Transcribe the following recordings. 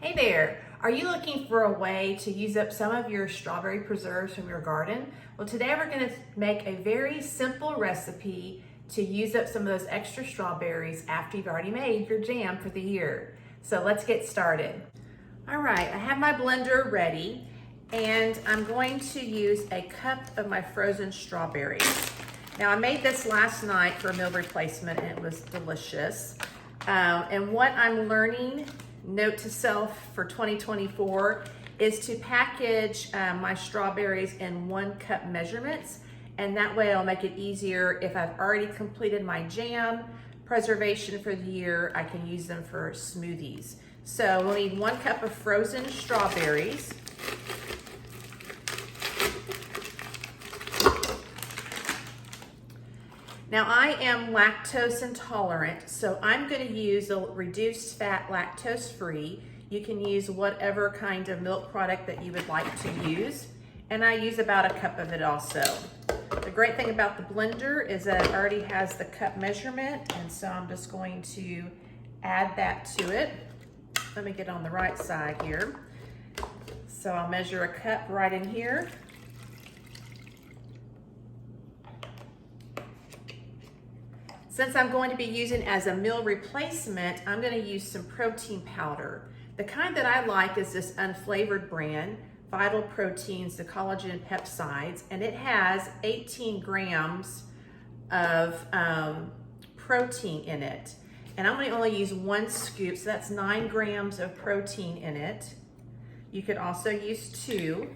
Hey there, are you looking for a way to use up some of your strawberry preserves from your garden? Well, today we're going to make a very simple recipe to use up some of those extra strawberries after you've already made your jam for the year. So let's get started. All right, I have my blender ready and I'm going to use a cup of my frozen strawberries. Now I made this last night for a meal replacement and it was delicious. And what I'm learning, note to self for 2024, is to package my strawberries in 1 cup measurements, and that way it'll make it easier if I've already completed my jam preservation for the year. I can use them for smoothies. So we'll need 1 cup of frozen strawberries. Now I am lactose intolerant, so I'm going to use a reduced fat lactose free. You can use whatever kind of milk product that you would like to use, and I use about a cup of it also. The great thing about the blender is that it already has the cup measurement, and so I'm just going to add that to it. Let me get on the right side here. So I'll measure a cup right in here. Since I'm going to be using as a meal replacement, I'm going to use some protein powder. The kind that I like is this unflavored brand, Vital Proteins, the collagen and peptides, and it has 18 grams of protein in it. And I'm going to only use 1 scoop, so that's 9 grams of protein in it. You could also use 2,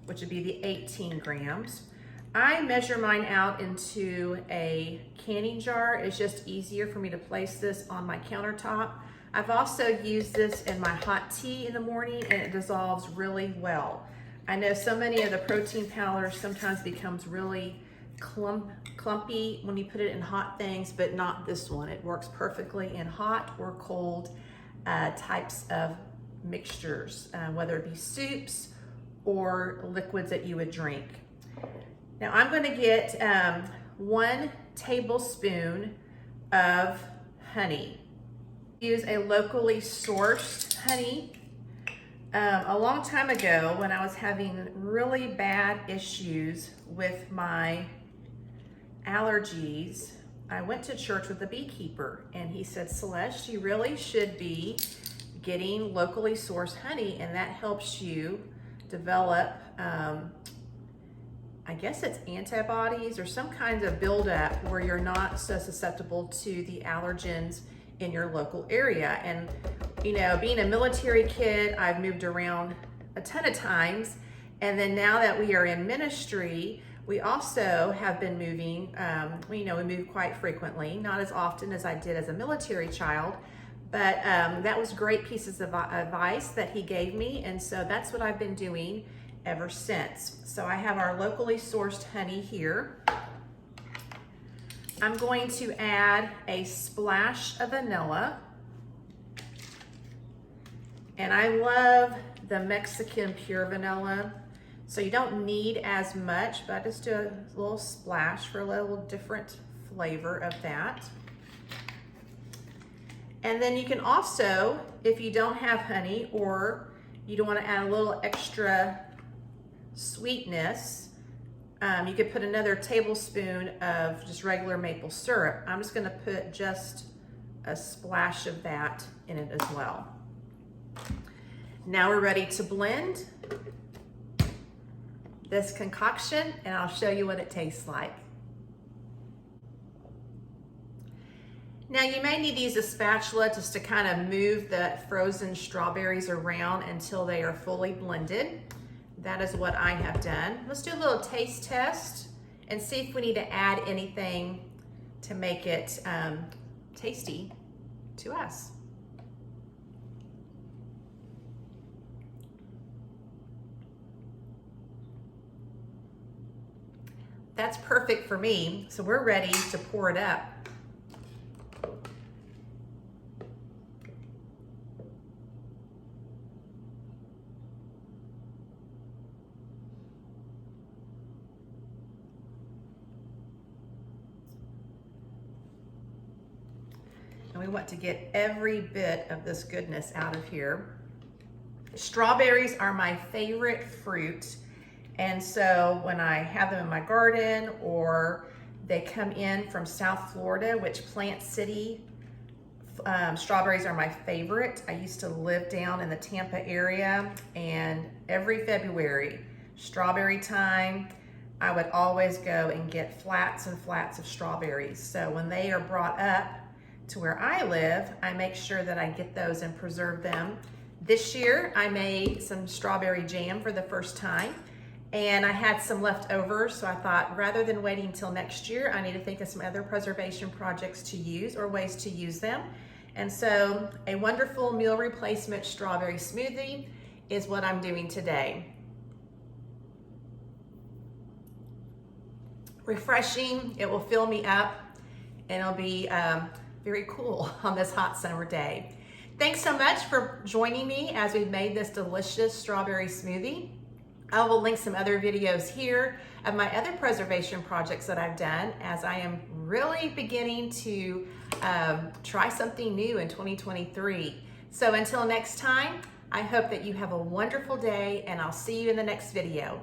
which would be the 18 grams. I measure mine out into a canning jar. It's just easier for me to place this on my countertop. I've also used this in my hot tea in the morning and it dissolves really well. I know so many of the protein powders sometimes becomes really clumpy when you put it in hot things, but not this one. It works perfectly in hot or cold types of mixtures, whether it be soups or liquids that you would drink. Now I'm going to get 1 tablespoon of honey. Use a locally sourced honey. A long time ago when I was having really bad issues with my allergies, I went to church with a beekeeper and he said, Celeste, you really should be getting locally sourced honey, and that helps you develop I guess it's antibodies or some kind of buildup where you're not so susceptible to the allergens in your local area. And you know, being a military kid, I've moved around a ton of times. And then now that we are in ministry, we also have been moving. We move quite frequently, not as often as I did as a military child, but that was great pieces of advice that he gave me. And so that's what I've been doing ever since. So I have our locally sourced honey here. I'm going to add a splash of vanilla. And I love the Mexican pure vanilla. So you don't need as much, but I just do a little splash for a little different flavor of that. And then you can also, if you don't have honey or you don't want to add a little extra sweetness, you could put another tablespoon of just regular maple syrup. I'm just going to put just a splash of that in it as well. Now we're ready to blend this concoction and I'll show you what it tastes like. Now you may need to use a spatula just to kind of move the frozen strawberries around until they are fully blended. That is what I have done. Let's do a little taste test and see if we need to add anything to make it tasty to us. That's perfect for me, so we're ready to pour it up. And we want to get every bit of this goodness out of here. Strawberries are my favorite fruit. And so when I have them in my garden or they come in from South Florida, which Plant City, strawberries are my favorite. I used to live down in the Tampa area, and every February, strawberry time, I would always go and get flats and flats of strawberries. So when they are brought up to where I live, I make sure that I get those and preserve them. This year, I made some strawberry jam for the first time, and I had some left over, so I thought rather than waiting until next year, I need to think of some other preservation projects to use or ways to use them. And so a wonderful meal replacement strawberry smoothie is what I'm doing today. Refreshing, it will fill me up, and it'll be very cool on this hot summer day. Thanks so much for joining me as we made this delicious strawberry smoothie. I will link some other videos here of my other preservation projects that I've done, as I am really beginning to try something new in 2023. So until next time, I hope that you have a wonderful day, and I'll see you in the next video.